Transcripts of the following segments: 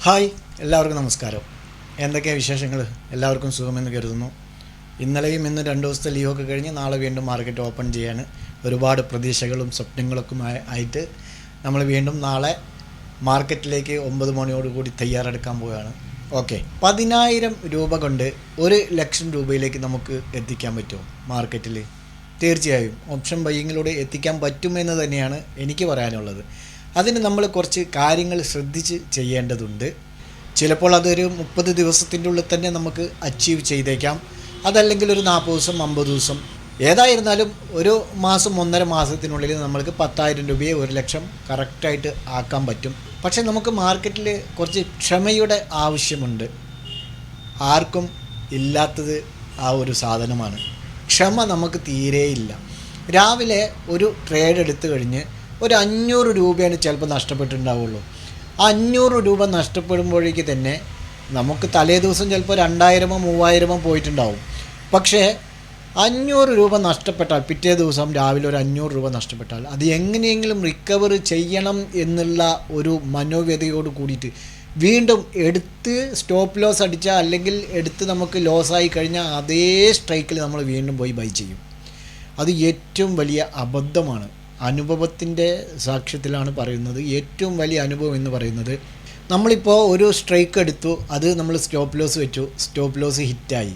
Hi, എല്ലാവർക്കും നമസ്കാരം. എന്തൊക്കെയാണ് വിശേഷങ്ങൾ? എല്ലാവർക്കും സുഖമെന്ന് കരുതുന്നു. ഇന്നലെയും ഇന്ന് 2 ദിവസത്തെ ലീവൊക്കെ കഴിഞ്ഞ് നാളെ വീണ്ടും മാർക്കറ്റ് ഓപ്പൺ ചെയ്യാൻ ഒരുപാട് പ്രതീക്ഷകളും സ്വപ്നങ്ങളൊക്കെ ആയിട്ട് നമ്മൾ വീണ്ടും നാളെ മാർക്കറ്റിലേക്ക് 9 മണിയോടുകൂടി തയ്യാറെടുക്കാൻ പോവുകയാണ്. ഓക്കെ, 10,000 രൂപ കൊണ്ട് 1,00,000 രൂപയിലേക്ക് നമുക്ക് എത്തിക്കാൻ പറ്റുമോ മാർക്കറ്റിൽ? തീർച്ചയായും ഓപ്ഷൻ ബൈയിങ്ങിലൂടെ എത്തിക്കാൻ പറ്റുമെന്ന് തന്നെയാണ് എനിക്ക് പറയാനുള്ളത്. അതിന് നമ്മൾ കുറച്ച് കാര്യങ്ങൾ ശ്രദ്ധിച്ച് ചെയ്യേണ്ടതുണ്ട്. ചിലപ്പോൾ അതൊരു 30 ദിവസത്തിൻ്റെ ഉള്ളിൽ തന്നെ നമുക്ക് അച്ചീവ് ചെയ്തേക്കാം. അതല്ലെങ്കിൽ ഒരു 40 ദിവസം 50 ദിവസം, ഏതായിരുന്നാലും ഒരു മാസം 1.5 മാസത്തിനുള്ളിൽ നമ്മൾക്ക് 10,000 രൂപയെ 1,00,000 കറക്റ്റായിട്ട് ആക്കാൻ പറ്റും. പക്ഷേ നമുക്ക് മാർക്കറ്റിൽ കുറച്ച് ക്ഷമയുടെ ആവശ്യമുണ്ട്. ആർക്കും ഇല്ലാത്തത് ആ ഒരു സാധനമാണ്. ക്ഷമ നമുക്ക് തീരെയില്ല. രാവിലെ ഒരു ട്രേഡ് എടുത്തു കഴിഞ്ഞ് ഒരു 500 രൂപയാണ് ചിലപ്പോൾ നഷ്ടപ്പെട്ടിട്ടുണ്ടാവുള്ളൂ. ആ 500 രൂപ നഷ്ടപ്പെടുമ്പോഴേക്ക് തന്നെ നമുക്ക് തലേ ദിവസം ചിലപ്പോൾ 2,000 3,000 പോയിട്ടുണ്ടാവും. പക്ഷേ 500 രൂപ നഷ്ടപ്പെട്ടാൽ, പിറ്റേ ദിവസം രാവിലെ ഒരു 500 രൂപ നഷ്ടപ്പെട്ടാൽ അത് എങ്ങനെയെങ്കിലും റിക്കവർ ചെയ്യണം എന്നുള്ള ഒരു മനോവ്യതയോട് കൂടിയിട്ട് വീണ്ടും എടുത്ത് സ്റ്റോപ്പ് ലോസ് അടിച്ചാൽ, അല്ലെങ്കിൽ എടുത്ത് നമുക്ക് ലോസായി കഴിഞ്ഞാൽ അതേ സ്ട്രൈക്കിൽ നമ്മൾ വീണ്ടും പോയി ബൈ ചെയ്യും. അത് ഏറ്റവും വലിയ അബദ്ധമാണ്. അനുഭവത്തിൻ്റെ സാക്ഷ്യത്തിലാണ് പറയുന്നത്. ഏറ്റവും വലിയ അനുഭവം എന്ന് പറയുന്നത്, നമ്മളിപ്പോൾ ഒരു സ്ട്രൈക്ക് എടുത്തു, അത് നമ്മൾ സ്റ്റോപ്പ് ലോസ് വെച്ചു, സ്റ്റോപ്പ് ലോസ് ഹിറ്റായി,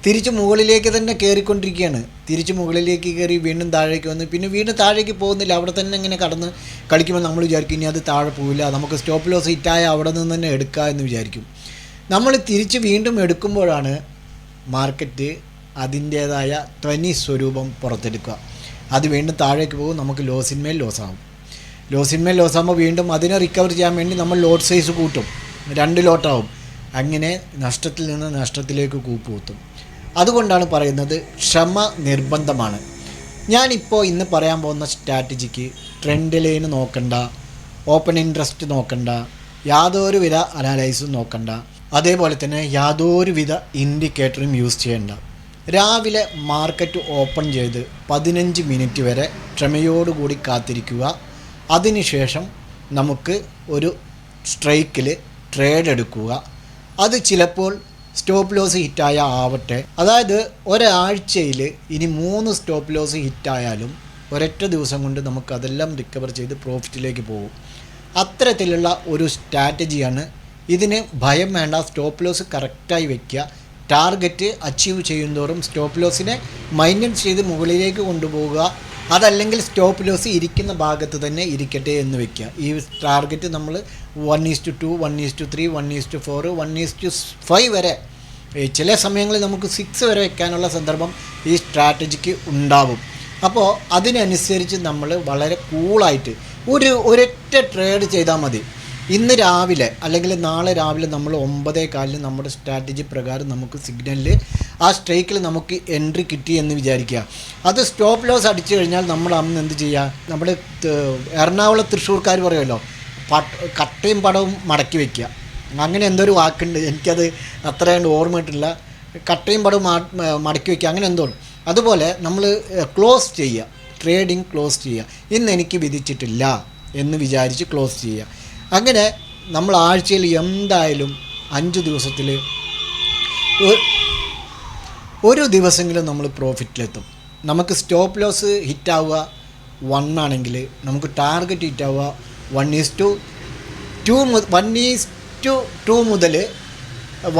തിരിച്ച് മുകളിലേക്ക് തന്നെ കയറിക്കൊണ്ടിരിക്കുകയാണ്. തിരിച്ച് മുകളിലേക്ക് കയറി വീണ്ടും താഴേക്ക് വന്ന് പിന്നെ വീണ്ടും താഴേക്ക് പോകുന്നില്ല, അവിടെ തന്നെ ഇങ്ങനെ കടന്ന് കളിക്കുമ്പോൾ നമ്മൾ വിചാരിക്കും ഇനി അത് താഴെ പോവില്ല, നമുക്ക് സ്റ്റോപ്പ് ലോസ് ഹിറ്റായ അവിടെ നിന്ന് തന്നെ എടുക്കുക എന്ന് വിചാരിക്കും. നമ്മൾ തിരിച്ച് വീണ്ടും എടുക്കുമ്പോഴാണ് മാർക്കറ്റ് അതിൻ്റേതായ തനി സ്വരൂപം പുറത്തെടുക്കുക. അത് വീണ്ടും താഴേക്ക് പോകും, നമുക്ക് ലോസിന്മേൽ ലോസാകും. ലോസിന്മേൽ ലോസാകുമ്പോൾ വീണ്ടും അതിനെ റിക്കവർ ചെയ്യാൻ വേണ്ടി നമ്മൾ ലോട്ട് സൈസ് കൂട്ടും, 2 ലോട്ടാവും. അങ്ങനെ നഷ്ടത്തിൽ നിന്ന് നഷ്ടത്തിലേക്ക് കൂപ്പുകുത്തും. അതുകൊണ്ടാണ് പറയുന്നത് ക്ഷമ നിർബന്ധമാണ്. ഞാനിപ്പോൾ ഇന്ന് പറയാൻ പോകുന്ന സ്ട്രാറ്റജിക്ക് ട്രെൻഡ് ലൈൻ നോക്കണ്ട, ഓപ്പൺ ഇൻട്രസ്റ്റ് നോക്കണ്ട, യാതൊരുവിധ അനാലൈസും നോക്കണ്ട, അതേപോലെ തന്നെ യാതൊരുവിധ ഇൻഡിക്കേറ്ററും യൂസ് ചെയ്യേണ്ട. രാവിലെ മാർക്കറ്റ് ഓപ്പൺ ചെയ്ത് 15 മിനിറ്റ് വരെ ക്ഷമയോടുകൂടി കാത്തിരിക്കുക. അതിനുശേഷം നമുക്ക് ഒരു സ്ട്രൈക്കിൽ ട്രേഡ് എടുക്കുക. അത് ചിലപ്പോൾ സ്റ്റോപ്പ് ലോസ് ഹിറ്റായ ആവട്ടെ. അതായത് ഒരാഴ്ചയിൽ ഇനി 3 സ്റ്റോപ്പ് ലോസ് ഹിറ്റായാലും ഒരൊറ്റ ദിവസം കൊണ്ട് നമുക്ക് അതെല്ലാം റിക്കവർ ചെയ്ത് പ്രോഫിറ്റിലേക്ക് പോകും. അത്തരത്തിലുള്ള ഒരു സ്ട്രാറ്റജിയാണ്. ഇതിന് ഭയം വേണ്ട. സ്റ്റോപ്പ് ലോസ് കറക്റ്റായി വയ്ക്കുക. ടാർഗറ്റ് അച്ചീവ് ചെയ്യുന്തോറും സ്റ്റോപ്പ് ലോസിനെ മൈൻറ്റെയിൻ ചെയ്ത് മുകളിലേക്ക് കൊണ്ടുപോവുക. അതല്ലെങ്കിൽ സ്റ്റോപ്പ് ലോസ് ഇരിക്കുന്ന ഭാഗത്ത് തന്നെ ഇരിക്കട്ടെ എന്ന് വെക്കുക. ഈ ടാർഗറ്റ് നമ്മൾ 1:2, 1:3, 1:4, 1:5 വരെ, ചില സമയങ്ങളിൽ നമുക്ക് 6 വരെ വെക്കാനുള്ള സന്ദർഭം ഈ സ്ട്രാറ്റജിക്ക് ഉണ്ടാവും. അപ്പോൾ അതിനനുസരിച്ച് നമ്മൾ വളരെ കൂളായിട്ട് ഒരൊറ്റ ട്രേഡ് ചെയ്താൽ മതി. ഇന്ന് രാവിലെ അല്ലെങ്കിൽ നാളെ രാവിലെ നമ്മൾ 9:15 നമ്മുടെ സ്ട്രാറ്റജി പ്രകാരം നമുക്ക് സിഗ്നലിൽ ആ സ്ട്രൈക്കിൽ നമുക്ക് എൻട്രി കിട്ടി എന്ന് വിചാരിക്കുക. അത് സ്റ്റോപ്പ് ലോസ് അടിച്ചു കഴിഞ്ഞാൽ നമ്മൾ അന്ന് എന്ത് ചെയ്യുക? നമ്മുടെ എറണാകുളം തൃശ്ശൂർക്കാർ പറയുമല്ലോ, കട്ടയും പടവും മടക്കി വയ്ക്കുക. അങ്ങനെ എന്തൊരു വാക്കുണ്ട്, എനിക്കത് അത്രയാണ്ട് ഓർമ്മയിട്ടില്ല. കട്ടയും പടവും മടക്കി വയ്ക്കുക, അങ്ങനെ എന്തോ. അതുപോലെ നമ്മൾ ക്ലോസ് ചെയ്യുക, ട്രേഡിങ് ക്ലോസ് ചെയ്യുക. ഇന്ന് എനിക്ക് വിധിച്ചിട്ടില്ല എന്ന് വിചാരിച്ച് ക്ലോസ് ചെയ്യുക. അങ്ങനെ നമ്മൾ ആഴ്ചയിൽ എന്തായാലും 5 ദിവസത്തിൽ ഒരു ദിവസമെങ്കിലും നമ്മൾ പ്രോഫിറ്റിലെത്തും. നമുക്ക് സ്റ്റോപ്പ് ലോസ് ഹിറ്റാവുക 1 ആണെങ്കിൽ നമുക്ക് ടാർഗറ്റ് ഹിറ്റാവുക 1:2 മുതൽ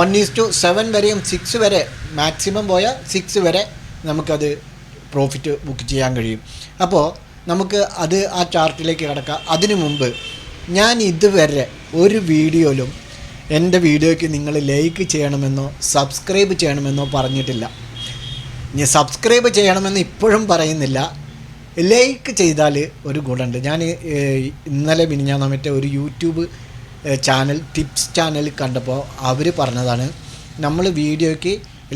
1:7 വരെയും 6 വരെ, മാക്സിമം പോയാൽ 6 വരെ നമുക്കത് പ്രോഫിറ്റ് ബുക്ക് ചെയ്യാൻ കഴിയും. അപ്പോൾ നമുക്ക് അത് ആ ചാർട്ടിലേക്ക് കിടക്കാം. അതിനു മുമ്പ് ഞാൻ ഇതുവരെ ഒരു വീഡിയോയിലും എൻ്റെ വീഡിയോയ്ക്ക് നിങ്ങൾ ലൈക്ക് ചെയ്യണമെന്നോ സബ്സ്ക്രൈബ് ചെയ്യണമെന്നോ പറഞ്ഞിട്ടില്ല. ഇനി സബ്സ്ക്രൈബ് ചെയ്യണമെന്ന് ഇപ്പോഴും പറയുന്നില്ല. ലൈക്ക് ചെയ്താൽ ഒരു ഗുണമുണ്ട്. ഞാൻ ഇന്നലെ മറ്റേ ഒരു യൂട്യൂബ് ചാനൽ, ടിപ്സ് ചാനൽ കണ്ടപ്പോൾ അവർ പറഞ്ഞതാണ്, നമ്മൾ വീഡിയോയ്ക്ക്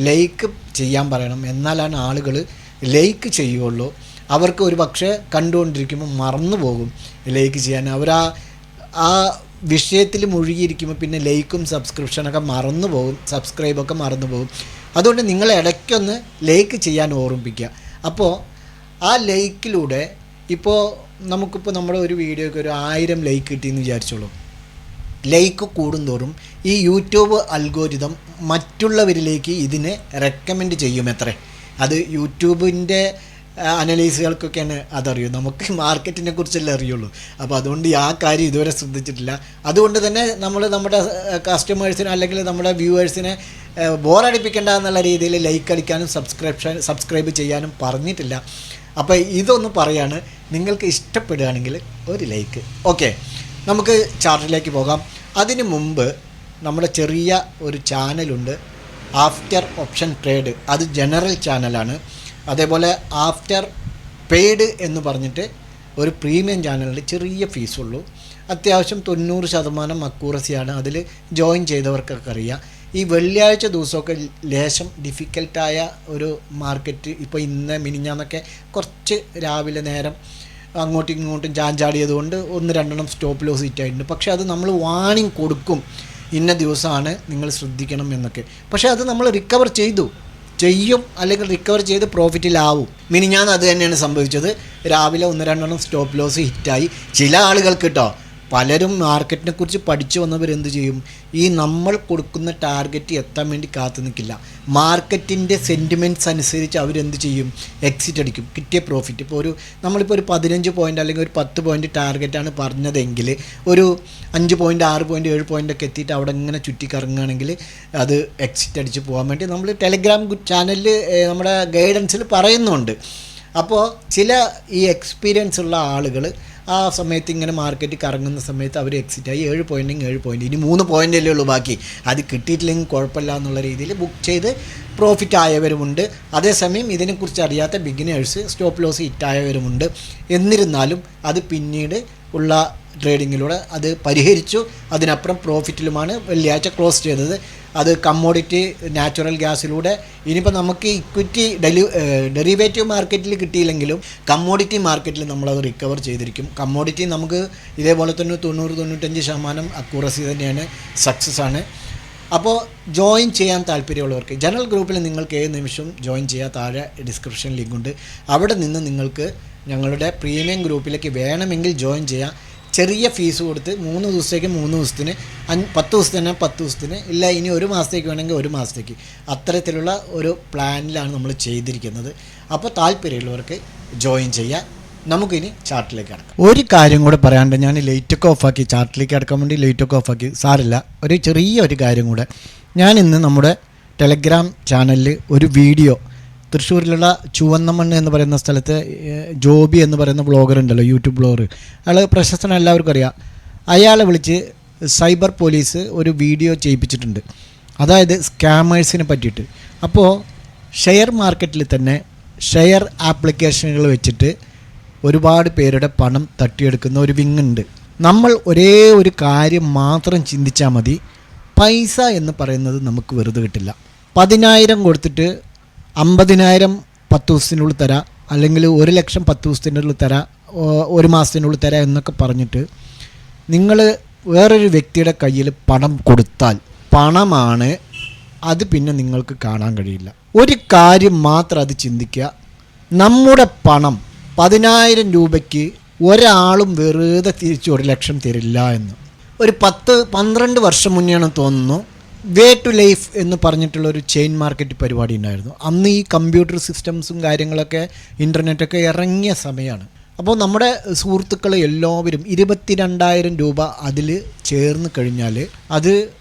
ലൈക്ക് ചെയ്യാൻ പറയണം, എന്നാലാണ് ആളുകൾ ലൈക്ക് ചെയ്യുള്ളൂ. അവർക്ക് ഒരു പക്ഷേ കണ്ടുകൊണ്ടിരിക്കുമ്പോൾ മറന്നു പോകും ലൈക്ക് ചെയ്യാൻ. ആ വിഷയത്തിൽ മുഴുകിയിരിക്കുമ്പോൾ പിന്നെ ലൈക്കും സബ്സ്ക്രിപ്ഷനൊക്കെ മറന്നു പോകും, സബ്സ്ക്രൈബൊക്കെ മറന്നു പോകും. അതുകൊണ്ട് നിങ്ങൾ ഇടയ്ക്കൊന്ന് ലൈക്ക് ചെയ്യാൻ ഓർമ്മിപ്പിക്കുക. അപ്പോൾ ആ ലൈക്കിലൂടെ ഇപ്പോൾ നമുക്കിപ്പോൾ നമ്മുടെ ഒരു വീഡിയോയ്ക്ക് ഒരു 1000 ലൈക്ക് കിട്ടിയെന്ന് വിചാരിച്ചോളൂ. ലൈക്ക് കൂടുന്തോറും ഈ യൂട്യൂബ് അൽഗോരിതം മറ്റുള്ളവരിലേക്ക് ഇതിനെ റെക്കമെൻഡ് ചെയ്യുമത്രേ. അത് യൂട്യൂബിൻ്റെ അനലൈസുകൾക്കൊക്കെയാണ് അതറിയൂ. നമുക്ക് മാർക്കറ്റിനെ കുറിച്ചല്ലേ അറിയുള്ളൂ. അപ്പോൾ അതുകൊണ്ട് ആ കാര്യം ഇതുവരെ ശ്രദ്ധിച്ചിട്ടില്ല. അതുകൊണ്ട് തന്നെ നമ്മുടെ കസ്റ്റമേഴ്സിനെ അല്ലെങ്കിൽ നമ്മുടെ വ്യൂവേഴ്സിനെ ബോറടിപ്പിക്കേണ്ട എന്നുള്ള രീതിയിൽ ലൈക്ക് അടിക്കാനും സബ്സ്ക്രൈബ് ചെയ്യാനും പറഞ്ഞിട്ടില്ല. അപ്പോൾ ഇതൊന്ന് പറയാണ്, നിങ്ങൾക്ക് ഇഷ്ടപ്പെടുകയാണെങ്കിൽ ഒരു ലൈക്ക്. ഓക്കെ, നമുക്ക് ചാർട്ടിലേക്ക് പോകാം. അതിന് മുമ്പ് നമ്മുടെ ചെറിയ ഒരു ചാനലുണ്ട്, ആഫ്റ്റർ ഓപ്ഷൻ ട്രേഡ്. അത് ജനറൽ ചാനലാണ്. അതേപോലെ ആഫ്റ്റർ പെയ്ഡ് എന്ന് പറഞ്ഞിട്ട് ഒരു പ്രീമിയം ചാനലിൽ ചെറിയ ഫീസുള്ളൂ. അത്യാവശ്യം 90% അക്യൂറസിയാണ്. അതിൽ ജോയിൻ ചെയ്തവർക്കൊക്കെ അറിയാം. ഈ വെള്ളിയാഴ്ച ദിവസമൊക്കെ ലേശം ഡിഫിക്കൽട്ടായ ഒരു മാർക്കറ്റ്. ഇപ്പോൾ ഇന്ന് മിനിഞ്ഞാന്നൊക്കെ കുറച്ച് രാവിലെ നേരം അങ്ങോട്ടും ഇങ്ങോട്ടും ചാഞ്ചാടിയതുകൊണ്ട് 1-2 സ്റ്റോപ്പ് ലോസ് ഹിറ്റായിട്ടുണ്ട്. പക്ഷേ അത് നമ്മൾ വാണിംഗ് കൊടുക്കും, ഇന്ന ദിവസമാണ് നിങ്ങൾ ശ്രദ്ധിക്കണം എന്നൊക്കെ. പക്ഷേ അത് നമ്മൾ റിക്കവർ ചെയ്യും, അല്ലെങ്കിൽ റിക്കവർ ചെയ്ത് പ്രോഫിറ്റിലാവും. മിനിഞ്ഞാന്ന് അത് തന്നെയാണ് സംഭവിച്ചത്. രാവിലെ 1-2 സ്റ്റോപ്പ് ലോസ് ഹിറ്റായി. ചില ആളുകൾക്ക് കേട്ടോ, പലരും മാർക്കറ്റിനെ കുറിച്ച് പഠിച്ചു വന്നവർ എന്ത് ചെയ്യും, ഈ നമ്മൾ കൊടുക്കുന്ന ടാർഗറ്റ് എത്താൻ വേണ്ടി കാത്തു നിൽക്കില്ല. മാർക്കറ്റിൻ്റെ സെൻറ്റിമെൻറ്റ്സ് അനുസരിച്ച് അവരെന്ത് ചെയ്യും, എക്സിറ്റ് അടിക്കും. കിട്ടിയ പ്രോഫിറ്റ് ഇപ്പോൾ നമ്മളിപ്പോൾ ഒരു 15 പോയിൻ്റ് അല്ലെങ്കിൽ ഒരു 10 പോയിൻ്റ് ടാർഗറ്റാണ് പറഞ്ഞതെങ്കിൽ ഒരു 5 പോയിൻ്റ് 6 പോയിൻ്റ് 7 പോയിൻ്റൊക്കെ എത്തിയിട്ട് അവിടെ ഇങ്ങനെ ചുറ്റിക്കറങ്ങുകയാണെങ്കിൽ അത് എക്സിറ്റ് അടിച്ച് പോകാൻ വേണ്ടി നമ്മൾ ടെലഗ്രാം ചാനലിൽ നമ്മുടെ ഗൈഡൻസിൽ പറയുന്നുണ്ട്. അപ്പോൾ ചില ഈ എക്സ്പീരിയൻസ് ഉള്ള ആളുകൾ ആ സമയത്ത് ഇങ്ങനെ മാർക്കറ്റ് കറങ്ങുന്ന സമയത്ത് അവർ എക്സിറ്റായി 7 പോയിൻ്റെങ്കിൽ 7 പോയിൻ്റ്, ഇനി 3 പോയിൻ്റല്ലേ ഉള്ളൂ ബാക്കി, അത് കിട്ടിയിട്ടില്ലെങ്കിൽ കുഴപ്പമില്ല എന്നുള്ള രീതിയിൽ ബുക്ക് ചെയ്ത് പ്രോഫിറ്റ് ആയവരുമുണ്ട്. അതേസമയം ഇതിനെക്കുറിച്ച് അറിയാത്ത ബിഗിനേഴ്സ് സ്റ്റോപ്പ് ലോസ് ഹിറ്റായവരുമുണ്ട്. എന്നിരുന്നാലും അത് പിന്നീട് ഉള്ള ട്രേഡിങ്ങിലൂടെ അത് പരിഹരിച്ചു. അതിനപ്പുറം പ്രോഫിറ്റിലുമാണ് വെള്ളിയാഴ്ച ക്ലോസ് ചെയ്തത്. അത് കമ്മോഡിറ്റി നാച്ചുറൽ ഗ്യാസിലൂടെ ഇനിയിപ്പോൾ നമുക്ക് ഇക്വിറ്റി ഡെറിവേറ്റീവ് മാർക്കറ്റിൽ കിട്ടിയില്ലെങ്കിലും കമ്മോഡിറ്റി മാർക്കറ്റിൽ നമ്മളത് റിക്കവർ ചെയ്തിരിക്കും. കമ്മോഡിറ്റി നമുക്ക് ഇതേപോലെ തന്നെ 90-95% അക്യൂറസി തന്നെയാണ്, സക്സസ് ആണ്. അപ്പോൾ ജോയിൻ ചെയ്യാൻ താല്പര്യമുള്ളവർക്ക് ജനറൽ ഗ്രൂപ്പിൽ നിങ്ങൾക്ക് ഏത് നിമിഷവും ജോയിൻ ചെയ്യാൻ താഴെ ഡിസ്ക്രിപ്ഷൻ ലിങ്കുണ്ട്. അവിടെ നിന്ന് നിങ്ങൾക്ക് ഞങ്ങളുടെ പ്രീമിയം ഗ്രൂപ്പിലേക്ക് വേണമെങ്കിൽ ജോയിൻ ചെയ്യാം. ചെറിയ ഫീസ് കൊടുത്ത് 3 ദിവസത്തേക്ക് 3 ദിവസത്തിന്, 10 ദിവസത്തിന് 10 ദിവസത്തിന്, ഇല്ല ഇനി 1 മാസത്തേക്ക് വേണമെങ്കിൽ 1 മാസത്തേക്ക്, അത്തരത്തിലുള്ള ഒരു പ്ലാനിലാണ് നമ്മൾ ചെയ്തിരിക്കുന്നത്. അപ്പോൾ താല്പര്യമുള്ളവർക്ക് ജോയിൻ ചെയ്യാം. നമുക്കിനി ചാർട്ടിലേക്ക് കിടക്കാം. ഒരു കാര്യം കൂടെ പറയാണ്ട്, ഞാൻ ലൈറ്റൊക്കെ ഓഫാക്കി, ചാർട്ടിലേക്ക് കിടക്കാൻ വേണ്ടി ലൈറ്റൊക്കെ ഓഫാക്കി, സാറില്ല. ഒരു ചെറിയൊരു കാര്യം കൂടെ, ഞാൻ ഇന്ന് നമ്മുടെ ടെലഗ്രാം ചാനലിൽ ഒരു വീഡിയോ, തൃശ്ശൂരിലുള്ള ചുവന്നമണ്ണ് എന്ന് പറയുന്ന സ്ഥലത്ത് ജോബി എന്ന് പറയുന്ന ബ്ലോഗർ ഉണ്ടല്ലോ, യൂട്യൂബ് ബ്ലോഗർ, അയാൾ പ്രശസ്തന, എല്ലാവർക്കും അറിയാം. അയാളെ വിളിച്ച് സൈബർ പോലീസ് ഒരു വീഡിയോ ചെയ്യിപ്പിച്ചിട്ടുണ്ട്, അതായത് സ്കാമേഴ്സിനെ പറ്റിയിട്ട്. അപ്പോൾ ഷെയർ മാർക്കറ്റിൽ തന്നെ ഷെയർ ആപ്ലിക്കേഷനുകൾ വെച്ചിട്ട് ഒരുപാട് പേരുടെ പണം തട്ടിയെടുക്കുന്ന ഒരു വിങ്ങുണ്ട്. നമ്മൾ ഒരേ ഒരു കാര്യം മാത്രം ചിന്തിച്ചാൽ മതി, പൈസ എന്ന് പറയുന്നത് നമുക്ക് വെറുതെ കിട്ടില്ല. 10,000 കൊടുത്തിട്ട് 50,000 10 ദിവസത്തിനുള്ളിൽ തരാം, അല്ലെങ്കിൽ 1,00,000 10 ദിവസത്തിനുള്ളിൽ തരാം, 1 മാസത്തിനുള്ളിൽ തരാം എന്നൊക്കെ പറഞ്ഞിട്ട് നിങ്ങൾ വേറൊരു വ്യക്തിയുടെ കയ്യിൽ പണം കൊടുത്താൽ പണമാണ് അത്, പിന്നെ നിങ്ങൾക്ക് കാണാൻ കഴിയില്ല. ഒരു കാര്യം മാത്രം അത് ചിന്തിക്കുക, നമ്മുടെ പണം 10,000 രൂപയ്ക്ക് ഒരാളും വെറുതെ തിരിച്ച് 1,00,000 തരില്ല എന്ന്. ഒരു 10-12 വർഷം മുന്നെയാണ് തോന്നുന്നു വേ ടു ലൈഫ് എന്ന് പറഞ്ഞിട്ടുള്ളൊരു ചെയിൻ മാർക്കറ്റ് പരിപാടി ഉണ്ടായിരുന്നു. അന്ന് ഈ കമ്പ്യൂട്ടർ സിസ്റ്റംസും കാര്യങ്ങളൊക്കെ ഇൻ്റർനെറ്റൊക്കെ ഇറങ്ങിയ സമയമാണ്. അപ്പോൾ നമ്മുടെ സുഹൃത്തുക്കൾ എല്ലാവരും 22,000 രൂപ അതിൽ ചേർന്ന് കഴിഞ്ഞാൽ അത്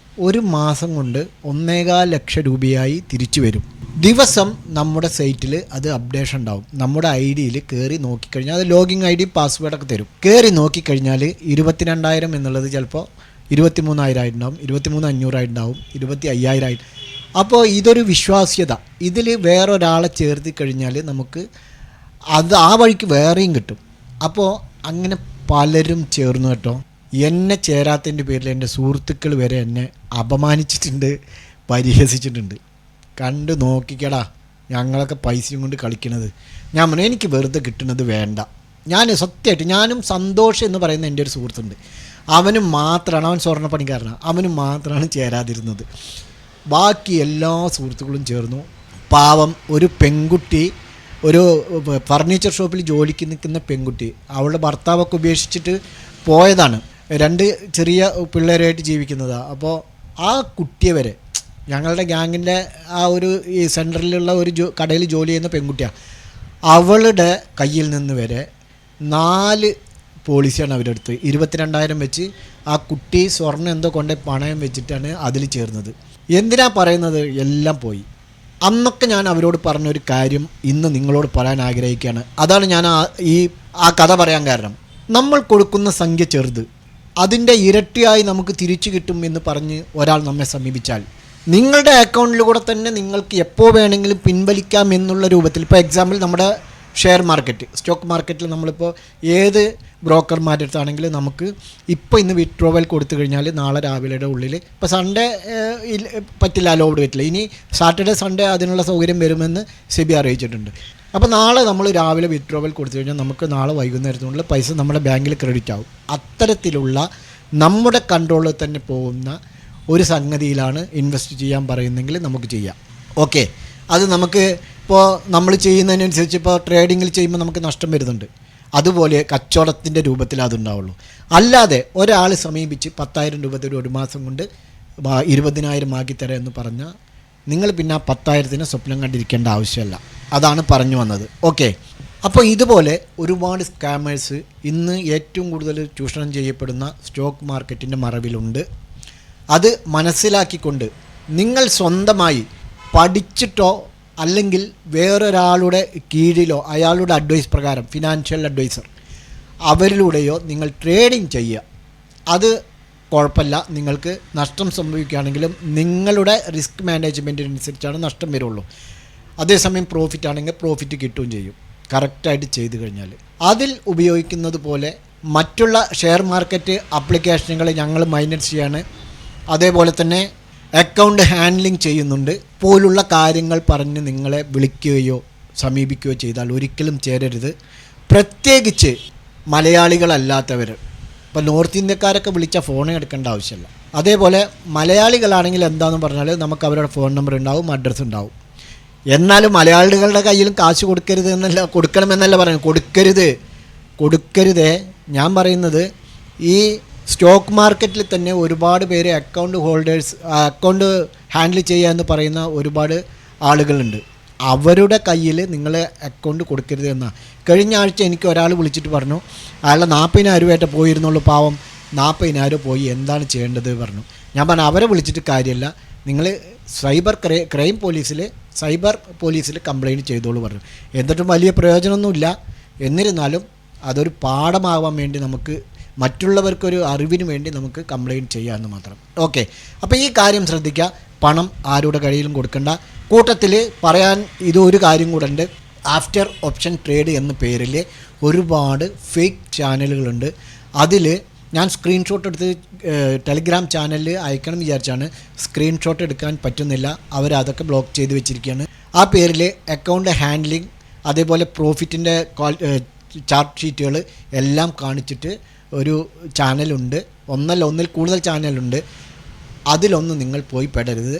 1 മാസം കൊണ്ട് 1.25 ലക്ഷം രൂപയായി തിരിച്ചു വരും. ദിവസം നമ്മുടെ സൈറ്റിൽ അത് അപ്ഡേഷൻ ഉണ്ടാവും. നമ്മുടെ ID-യിൽ കയറി നോക്കിക്കഴിഞ്ഞാൽ അത് ലോഗിൻ ID പാസ്വേഡൊക്കെ തരും. കയറി നോക്കിക്കഴിഞ്ഞാൽ 22,000 എന്നുള്ളത് ചിലപ്പോൾ 23,000 ഉണ്ടാവും, 23,500 ഉണ്ടാവും, 25,000. അപ്പോൾ ഇതൊരു വിശ്വാസ്യത. ഇതിൽ വേറൊരാളെ ചേർത്തി കഴിഞ്ഞാൽ നമുക്ക് അത് ആ വഴിക്ക് വേറെയും കിട്ടും. അപ്പോൾ അങ്ങനെ പലരും ചേർന്നു കേട്ടോ. എന്നെ ചേരാത്തതിൻ്റെ പേരിൽ എൻ്റെ സുഹൃത്തുക്കൾ വരെ എന്നെ അപമാനിച്ചിട്ടുണ്ട്, പരിഹസിച്ചിട്ടുണ്ട്. കണ്ട് നോക്കിക്കടാ, ഞങ്ങളൊക്കെ പൈസയും കൊണ്ട് കളിക്കണത്. ഞാൻ പറഞ്ഞു എനിക്ക് വെറുതെ കിട്ടുന്നത് വേണ്ട. ഞാൻ സത്യമായിട്ട്, ഞാനും സന്തോഷം എന്ന് പറയുന്ന എൻ്റെ ഒരു സുഹൃത്തുണ്ട്, അവനും മാത്രമാണ്, അവൻ സ്വർണ്ണപ്പണിക്കാരനാണ്, അവനും മാത്രമാണ് ചേരാതിരുന്നത്. ബാക്കി എല്ലാ സുഹൃത്തുക്കളും ചേർന്നു. പാവം ഒരു പെൺകുട്ടി, ഒരു ഫർണിച്ചർ ഷോപ്പിൽ ജോലിക്ക് നിൽക്കുന്ന പെൺകുട്ടി, അവളുടെ ഭർത്താവൊക്കെ ഉപേക്ഷിച്ചിട്ട് പോയതാണ്. 2 ചെറിയ പിള്ളേരുമായിട്ട് ജീവിക്കുന്നതാണ്. അപ്പോൾ ആ കുട്ടിയെ വരെ ഞങ്ങളുടെ ഗ്യാങ്ങിൻ്റെ ആ ഒരു ഈ സെൻറ്ററിലുള്ള ഒരു കടയിൽ ജോലി ചെയ്യുന്ന പെൺകുട്ടിയാണ്, അവളുടെ കയ്യിൽ നിന്ന് വരെ 4 പോളിസിയാണ് അവരെടുത്ത് 22,000 വെച്ച് ആ കുട്ടി സ്വർണ്ണം എന്തോ കൊണ്ട് പണയം വെച്ചിട്ടാണ് അതിൽ ചേർന്നത്. എന്തിനാ പറയുന്നത്? എല്ലാം പോയി. അന്നൊക്കെ ഞാൻ അവരോട് പറഞ്ഞൊരു കാര്യം ഇന്ന് നിങ്ങളോട് പറയാൻ ആഗ്രഹിക്കുകയാണ്. അതാണ് ഞാൻ ആ കഥ പറയാൻ കാരണം. നമ്മൾ കൊടുക്കുന്ന സംഖ്യ ചെറുത്, അതിൻ്റെ ഇരട്ടിയായി നമുക്ക് തിരിച്ചു കിട്ടും എന്ന് പറഞ്ഞ് ഒരാൾ നമ്മെ സമീപിച്ചാൽ നിങ്ങളുടെ അക്കൗണ്ടിലൂടെ തന്നെ നിങ്ങൾക്ക് എപ്പോൾ വേണമെങ്കിലും പിൻവലിക്കാം എന്നുള്ള രൂപത്തിൽ, ഇപ്പോൾ എക്സാമ്പിൾ നമ്മുടെ ഷെയർ മാർക്കറ്റ്, സ്റ്റോക്ക് മാർക്കറ്റിൽ നമ്മളിപ്പോൾ ഏത് ബ്രോക്കർമാരുടെ അടുത്താണെങ്കിലും നമുക്ക് ഇപ്പോൾ ഇന്ന് വിഡ്രോവൽ കൊടുത്തു കഴിഞ്ഞാൽ നാളെ രാവിലെയുടെ ഉള്ളിൽ, ഇപ്പോൾ സൺഡേ പറ്റില്ല, അലോഡ് പറ്റില്ല, ഇനി സാറ്റർഡേ സൺഡേ അതിനുള്ള സൗകര്യം വരുമെന്ന് സെബി അറിയിച്ചിട്ടുണ്ട്. അപ്പോൾ നാളെ നമ്മൾ രാവിലെ വിഡ്രോവൽ കൊടുത്തു കഴിഞ്ഞാൽ നമുക്ക് നാളെ വൈകുന്നേരത്തിനുള്ളിൽ പൈസ നമ്മുടെ ബാങ്കിൽ ക്രെഡിറ്റ് ആവും. അത്തരത്തിലുള്ള നമ്മുടെ കൺട്രോളിൽ തന്നെ പോകുന്ന ഒരു സംഗതിയിലാണ് ഇൻവെസ്റ്റ് ചെയ്യാൻ പറയുന്നെങ്കിൽ നമുക്ക് ചെയ്യാം. ഓക്കെ, അത് നമുക്ക് ഇപ്പോൾ നമ്മൾ ചെയ്യുന്നതിനനുസരിച്ച് ഇപ്പോൾ ട്രേഡിങ്ങിൽ ചെയ്യുമ്പോൾ നമുക്ക് നഷ്ടം വരുന്നുണ്ട്. അതുപോലെ കച്ചവടത്തിൻ്റെ രൂപത്തിൽ അതുണ്ടാവുള്ളൂ. അല്ലാതെ ഒരാൾ സമീപിച്ച് 10,000 രൂപ തരും, ഒരു മാസം കൊണ്ട് 20,000 ആക്കിത്തരാം എന്ന് പറഞ്ഞാൽ നിങ്ങൾ പിന്നെ 10,000 സ്വപ്നം കണ്ടിരിക്കേണ്ട ആവശ്യമല്ല. അതാണ് പറഞ്ഞു വന്നത്. ഓക്കെ, അപ്പോൾ ഇതുപോലെ ഒരുപാട് സ്കാമേഴ്സ് ഇന്ന് ഏറ്റവും കൂടുതൽ ചൂഷണം ചെയ്യപ്പെടുന്ന സ്റ്റോക്ക് മാർക്കറ്റിൻ്റെ മറവിലുണ്ട്. അത് മനസ്സിലാക്കിക്കൊണ്ട് നിങ്ങൾ സ്വന്തമായി പഠിച്ചിട്ടോ അല്ലെങ്കിൽ വേറൊരാളുടെ കീഴിലോ അയാളുടെ അഡ്വൈസ് പ്രകാരം, ഫിനാൻഷ്യൽ അഡ്വൈസർ അവരിലൂടെയോ നിങ്ങൾ ട്രേഡിംഗ് ചെയ്യുക. അത് കുഴപ്പമില്ല, നിങ്ങൾക്ക് നഷ്ടം സംഭവിക്കുകയാണെങ്കിലും നിങ്ങളുടെ റിസ്ക് മാനേജ്മെൻറ്റിനനുസരിച്ചാണ് നഷ്ടം വരുള്ളൂ. അതേസമയം പ്രോഫിറ്റ് ആണെങ്കിൽ പ്രോഫിറ്റ് കിട്ടുകയും ചെയ്യും കറക്റ്റായിട്ട് ചെയ്തു കഴിഞ്ഞാൽ. അതിൽ ഉപയോഗിക്കുന്നത് പോലെ മറ്റുള്ള ഷെയർ മാർക്കറ്റ് ആപ്ലിക്കേഷനുകൾ ഞങ്ങൾ മൈനസ് ചെയ്യാണ്. അതേപോലെ തന്നെ അക്കൗണ്ട് ഹാൻഡ്ലിംഗ് ചെയ്യുന്നുണ്ട് പോലുള്ള കാര്യങ്ങൾ പറഞ്ഞ് നിങ്ങളെ വിളിക്കുകയോ സമീപിക്കുകയോ ചെയ്താൽ ഒരിക്കലും ചേരരുത്. പ്രത്യേകിച്ച് മലയാളികളല്ലാത്തവർ. ഇപ്പോൾ നോർത്ത് ഇന്ത്യക്കാരൊക്കെ വിളിച്ചാൽ ഫോൺ എടുക്കേണ്ട ആവശ്യമില്ല. അതേപോലെ മലയാളികളാണെങ്കിൽ എന്താണെന്ന് പറഞ്ഞാൽ നമുക്ക് അവരുടെ ഫോൺ നമ്പർ ഉണ്ടാവും, അഡ്രസ്സ് ഉണ്ടാവും. എന്നാലും മലയാളികളുടെ കയ്യിലും കാശ് കൊടുക്കരുത് എന്നല്ല, കൊടുക്കണമെന്നല്ല പറയുന്നത്, കൊടുക്കരുതേ. ഞാൻ പറയുന്നത് ഈ സ്റ്റോക്ക് മാർക്കറ്റിൽ തന്നെ ഒരുപാട് പേര് അക്കൗണ്ട് ഹാൻഡിൽ ചെയ്യുക എന്ന് പറയുന്ന ഒരുപാട് ആളുകളുണ്ട്. അവരുടെ കയ്യിൽ നിങ്ങൾ അക്കൗണ്ട് കൊടുക്കരുത് എന്നാണ്. കഴിഞ്ഞ ആഴ്ച എനിക്ക് ഒരാൾ വിളിച്ചിട്ട് പറഞ്ഞു, അയാളുടെ 40,000 രൂപയായിട്ട് പോയിരുന്നുള്ളൂ, പാവം 40,000 പോയി, എന്താണ് ചെയ്യേണ്ടത് പറഞ്ഞു. ഞാൻ പറഞ്ഞു അവരെ വിളിച്ചിട്ട് കാര്യമില്ല, നിങ്ങൾ സൈബർ പോലീസിൽ കംപ്ലയിൻറ്റ് ചെയ്തോളൂ പറഞ്ഞു. എന്നിട്ടും വലിയ പ്രയോജനമൊന്നുമില്ല. എന്നിരുന്നാലും അതൊരു പാഠമാവാൻ വേണ്ടി നമുക്ക് മറ്റുള്ളവർക്കൊരു അറിവിന് വേണ്ടി നമുക്ക് കംപ്ലയിൻറ്റ് ചെയ്യാമെന്ന് മാത്രം. ഓക്കെ, അപ്പോൾ ഈ കാര്യം ശ്രദ്ധിക്കുക. പണം ആരുടെ കയ്യിലും കൊടുക്കണ്ട. കൂട്ടത്തിൽ പറയാൻ ഇതൊരു കാര്യം കൂടെ ഉണ്ട്. ആഫ്റ്റർ ഓപ്ഷൻ ട്രേഡ് എന്ന പേരിൽ ഒരുപാട് ഫേക്ക് ചാനലുകളുണ്ട്. അതിൽ ഞാൻ സ്ക്രീൻഷോട്ട് എടുത്ത് ടെലിഗ്രാം ചാനലിൽ അയക്കണം വിചാരിച്ചാണ്, സ്ക്രീൻഷോട്ട് എടുക്കാൻ പറ്റുന്നില്ല. അവരതൊക്കെ ബ്ലോക്ക് ചെയ്ത് വെച്ചിരിക്കുകയാണ്. ആ പേരിൽ അക്കൗണ്ട് ഹാൻഡ്ലിങ്, അതേപോലെ പ്രോഫിറ്റിൻ്റെ ചാർട്ട് ഷീറ്റുകൾ എല്ലാം കാണിച്ചിട്ട് ഒരു ചാനലുണ്ട്. ഒന്നിൽ കൂടുതൽ ചാനലുണ്ട്. അതിലൊന്നും നിങ്ങൾ പോയി പെടരുത്.